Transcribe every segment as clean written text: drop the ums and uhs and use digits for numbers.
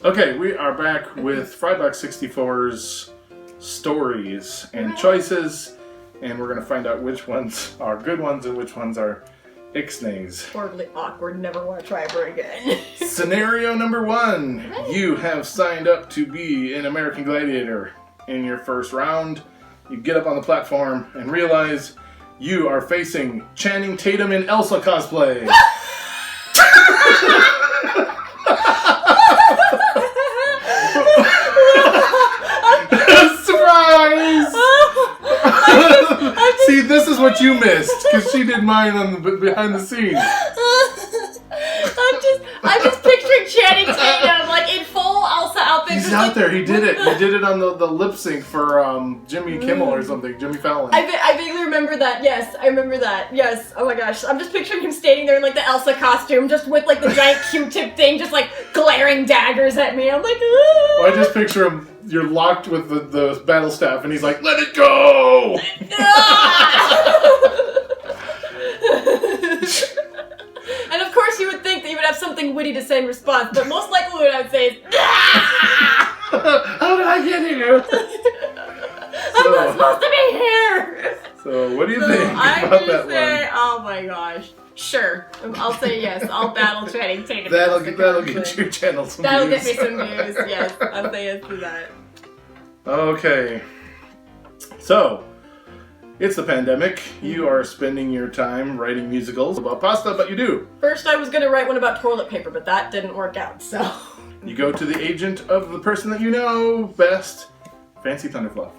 Okay, we are back with Frybox64's stories and choices, and we're going to find out which ones are good ones and which ones are ixnays. Horribly awkward, never want to try ever again. Scenario number 1. You have signed up to be an American Gladiator. In your first round, you get up on the platform and realize you are facing Channing Tatum in Elsa cosplay. Surprise! See, this is what you missed, because she did mine on the behind the scenes. I'm just picturing Channing Tatum like in full Elsa outfit. He's out there. He did it. He did it on the lip sync for Jimmy Kimmel or something. Jimmy Fallon. I vaguely remember that. Yes, I remember that. Yes. Oh my gosh. I'm just picturing him standing there in like the Elsa costume, just with like the giant Q-tip thing, just like glaring daggers at me. I'm like, ah! Well, I just picture him. You're locked with the battle staff, and he's like, "Let it go!" And of course, you would think that you would have something witty to say in response, but most likely what I would say is, "How did I get here? I'm not supposed to be here!" So, what do you think I'm about gonna that say, one? oh my gosh. Sure. I'll say yes. I'll battle Channing Tatum. That'll get your channel some That'll views. get me some views, yes. I'll say yes to that. Okay. So, it's the pandemic. You are spending your time writing musicals about pasta, but you do. First I was gonna write one about toilet paper, but that didn't work out, so. You go to the agent of the person that you know best, Fancy Thunderfluff.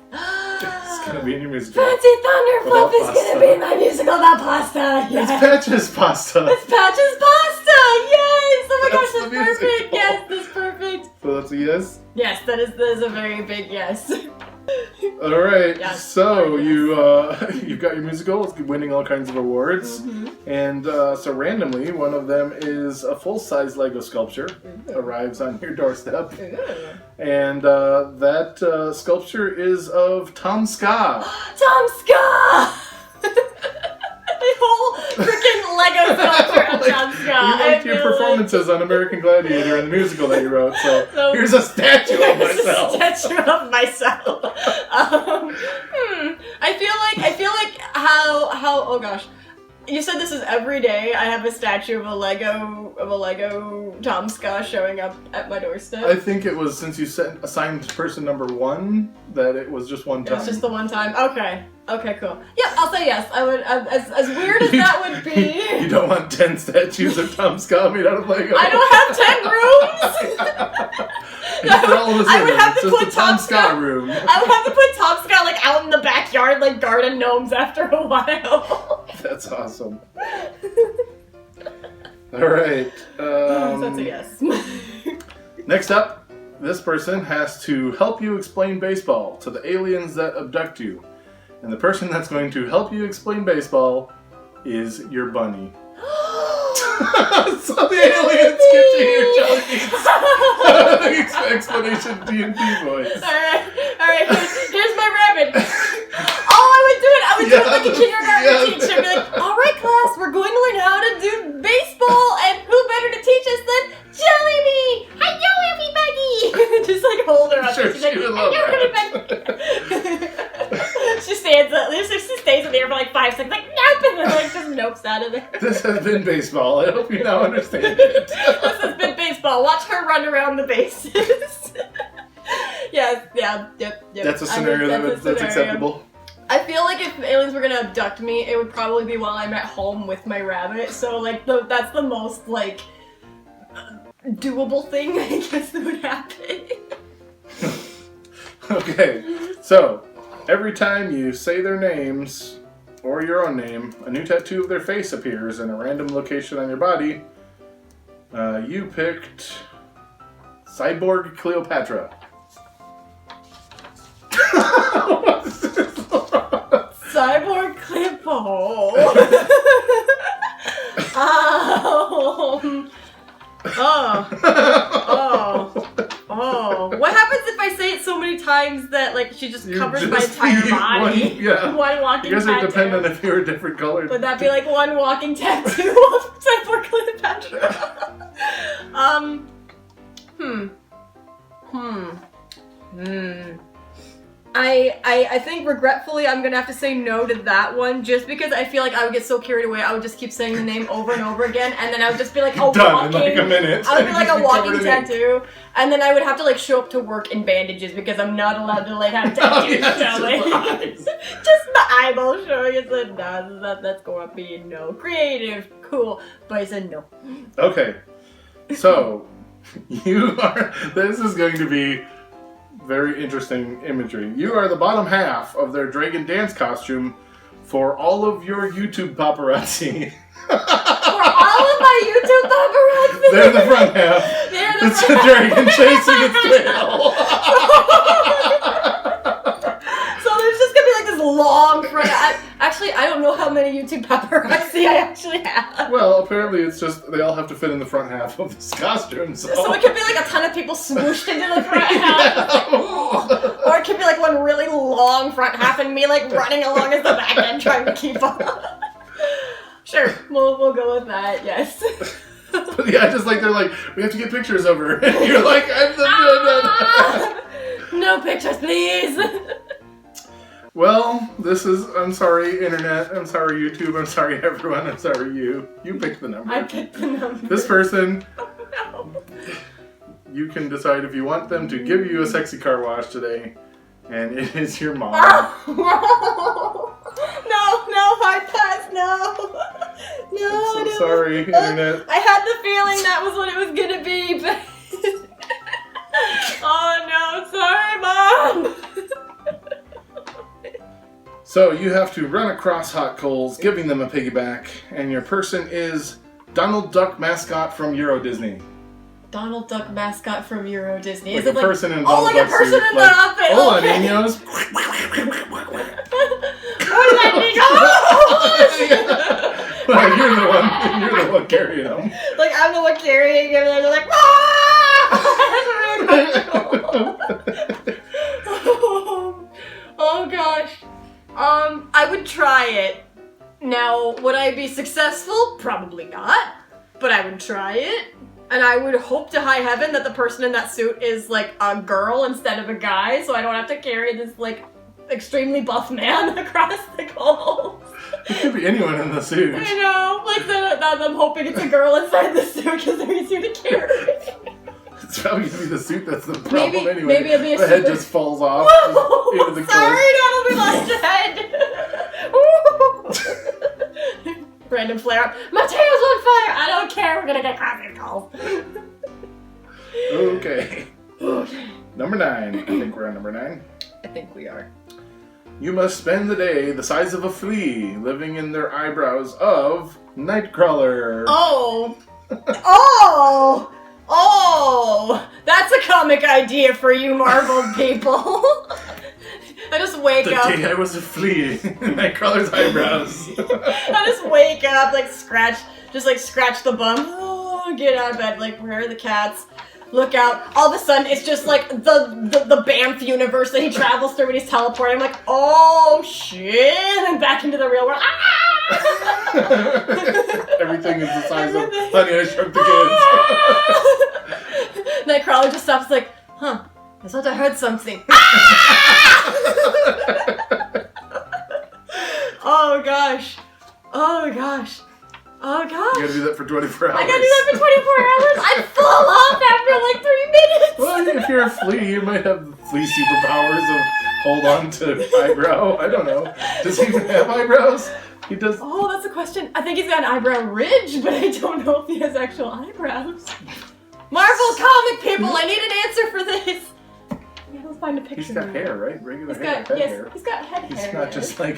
It's gonna be in your musical. Fancy Thunderfluff is gonna be in my musical about pasta, yes! It's Patch's pasta! It's Patch's pasta! Yes! Oh my gosh, That's the that's perfect! musical. Yes, that's perfect! So that's a yes? Yes, that is a very big yes. Alright, Yes. so you've got your musical, it's winning all kinds of awards. And so randomly, one of them is a full-size Lego sculpture, arrives on your doorstep. And that sculpture is of Tom Ska. Tom Ska! The whole freaking Lego sculpture of Tom Ska. You liked your performances on American Gladiator and the musical that you wrote, so here's a statue of myself. A statue of myself. I feel like how oh gosh. You said this is every day. I have a statue of a Lego Tom Ska showing up at my doorstep. I think it was, since you assigned person number 1, that it was just one time. It's just the one time. Okay, cool. Yeah, I'll say yes. I would. As weird as that would be. You don't want 10 statues of Tom Ska made out of Lego. I don't have 10 rooms. I would have to put Tom Ska room. I would have to put Tom Ska like out in the backyard, like garden gnomes after a while. That's awesome. All right. So that's a yes. Next up, this person has to help you explain baseball to the aliens that abduct you. And the person that's going to help you explain baseball is your bunny. So the aliens get to hear Johnny's explanation D&D voice. Alright, here's my rabbit. I would do it like a kindergarten teacher. I'd be like, alright class, we're going to learn how to do baseball, and who better to teach us than Jellybean? Hello everybody! Just like hold her up. Sure, She's like, she would love everybody. She stays in there for like 5 seconds, like nope, and then like just nopes out of there. This has been baseball. I hope you now understand it. This has been baseball. Watch her run around the bases. Yep. That's a scenario that's acceptable. I feel like if aliens were gonna abduct me, it would probably be while I'm at home with my rabbit. So like that's the most like doable thing I guess that would happen. Okay, so every time you say their names or your own name, a new tattoo of their face appears in a random location on your body. You picked Cyborg Cleopatra. Cyborg Cleopatra. What happens if I say it so many times that like she just covers my entire body? One walking tattoo. You guys are dependent if you're a different color. Would that be like one walking tattoo of Cyborg Cleopatra? I think regretfully I'm gonna have to say no to that one just because I feel like I would get so carried away I would just keep saying the name over and over again and then I would just be like a done in like a minute. I would be like a walking tattoo and then I would have to like show up to work in bandages because I'm not allowed to like have tattoos showing. Just my eyeball showing. It's like that's going to be a no. Creative, cool, but I said no. Okay, so this is going to be very interesting imagery. You are the bottom half of their dragon dance costume for all of your YouTube paparazzi. For all of my YouTube paparazzi? They're the front half. It's a dragon chasing its tail. So there's just gonna be like this long front. Actually, I don't know how many YouTube paparazzi I actually have. Well, apparently it's just they all have to fit in the front half of this costume. So it could be like a ton of people smooshed into the front half. Like, or it could be like one really long front half and me like running along as the back end trying to keep up. Sure, we'll go with that. Yes. But yeah, just like they're like, we have to get pictures of her. And you're like, no pictures, please. Well, I'm sorry, Internet. I'm sorry, YouTube. I'm sorry, everyone. I'm sorry, you. You picked the number. I picked the number. This person, No. you can decide if you want them to give you a sexy car wash today. And it is your mom. No, hard pass, no. I'm so sorry, Internet. I had the feeling that was what it was gonna be, but... Oh no, sorry, Mom. So you have to run across hot coals, giving them a piggyback, and your person is Donald Duck mascot from Euro Disney. Donald Duck mascot from Euro Disney. Like is it a person in a like a person suit, in the outfit? Hola, okay. niños. Hola, niños. You're the one carrying them. Like I'm the one carrying him, and they're like, ah! Oh gosh. I would try it. Now, would I be successful? Probably not. But I would try it. And I would hope to high heaven that the person in that suit is like a girl instead of a guy, so I don't have to carry this like extremely buff man across the coals. It could be anyone in the suit. I know. Like I'm hoping it's a girl inside the suit because they're easier to carry. It's probably gonna be the suit that's the problem anyway. Maybe it'll be a the head just falls off. Whoa! Into the Sorry, that'll be lost head. Random flare up. My tail's on fire! I don't care, we're gonna get coffee calls. Okay. Number 9. I think we're on number 9. I think we are. You must spend the day the size of a flea, living in their eyebrows of Nightcrawler. Oh! That's a comic idea for you Marvel people. I just wake up. The day I was a flea in Nightcrawler's eyebrows. I just wake up, like scratch the bum. Oh, get out of bed. Like, where are the cats? Look out. All of a sudden, it's just like the Banff universe that he travels through when he's teleporting. I'm like, oh shit! And back into the real world. Ah! Everything is the size of Honey, I Shrunk the Kids. Nightcrawler just stops like, huh, I thought I heard something. Oh gosh. Oh gosh. Oh gosh. You gotta do that for 24 hours. I gotta do that for 24 hours? I'd fall off after like 3 minutes. Well, if you're a flea, you might have flea superpowers of hold on to eyebrow. I don't know. Does he even have eyebrows? He does. Oh, that's a question. I think he's got an eyebrow ridge, but I don't know if he has actual eyebrows. Marvel comic people, I need an answer for this. Yeah, let's find a picture. He's got hair, right? Regular hair. He's got head hair. He's not just like.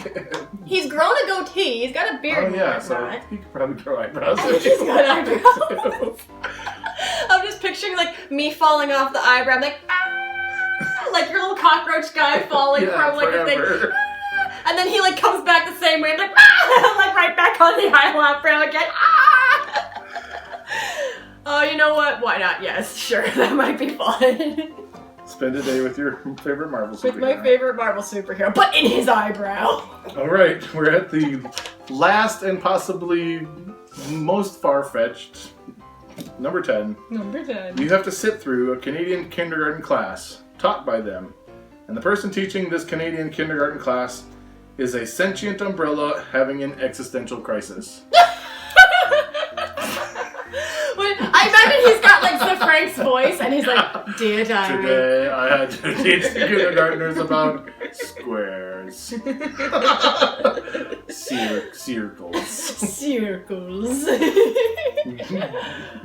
He's grown a goatee. He's got a beard. Oh yeah, so he could probably grow eyebrows. He's got eyebrows. I'm just picturing like me falling off the eyebrow. I'm like, ah! Like your little cockroach guy falling from like a thing. Ah! And then he like comes back the same way. I'm like, ah! Like right back on the eyebrow again. Ah! Oh, you know what? Why not? Yes, sure. That might be fun. Spend a day with your favorite Marvel superhero. With my favorite Marvel superhero, but in his eyebrow. Alright, we're at the last and possibly most far-fetched Number 10. Number 10. You have to sit through a Canadian kindergarten class taught by them. And the person teaching this Canadian kindergarten class is a sentient umbrella having an existential crisis. I imagine he's got like Sir Frank's voice and he's like, Dear diary. Today I had to teach the kindergartners about squares. Circles. Circles.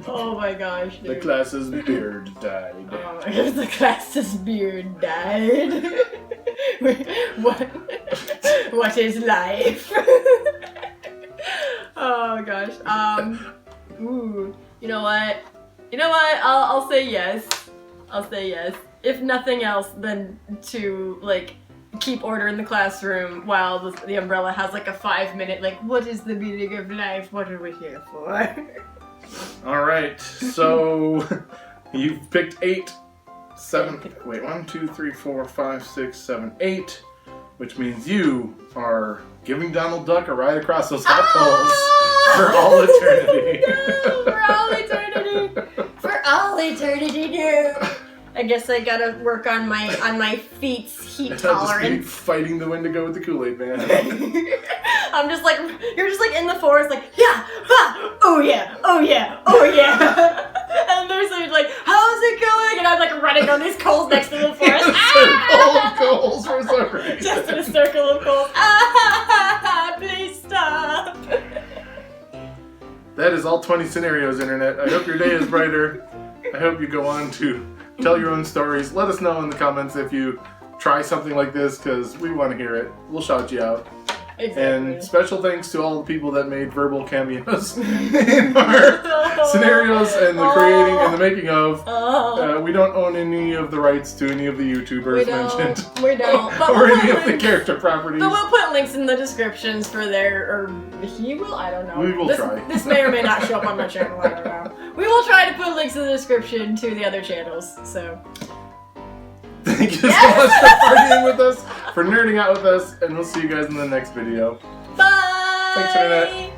Oh my gosh, dude. The class's beard died. Oh my gosh, the class's beard died. What is life? Oh gosh. Ooh. You know what? I'll say yes. I'll say yes. If nothing else, then to like keep order in the classroom while the umbrella has like a 5-minute like, what is the meaning of life? What are we here for? All right. So you've picked 8, 7. Wait, 1, 2, 3, 4, 5, 6, 7, 8, which means you are giving Donald Duck a ride across those hot coals. For all eternity. No, for all eternity. For all eternity, no. I guess I gotta work on my feet's heat tolerance. Just fighting the wind to go with the Kool-Aid man. I'm just like, you're just like in the forest, like, yeah, ha, oh yeah, oh yeah, oh yeah. And there's like, how's it going? And I'm like running on these coals next to the forest. Circle of coals for some reason. Just in a circle of coals. Please stop. That is all 20 scenarios, Internet. I hope your day is brighter. I hope you go on to tell your own stories. Let us know in the comments if you try something like this, because we want to hear it. We'll shout you out. Exactly. And special thanks to all the people that made verbal cameos in our scenarios and the creating and the making of. We don't own any of the rights to any of the YouTubers mentioned. We don't. But or any of the character properties. But we'll put links in the descriptions for their, or he will, I don't know. We will try. This may or may not show up on my channel, I don't know. We will try to put links in the description to the other channels, so. Thank you so much for partying with us, for nerding out with us, and we'll see you guys in the next video. Bye! Thanks, Internet.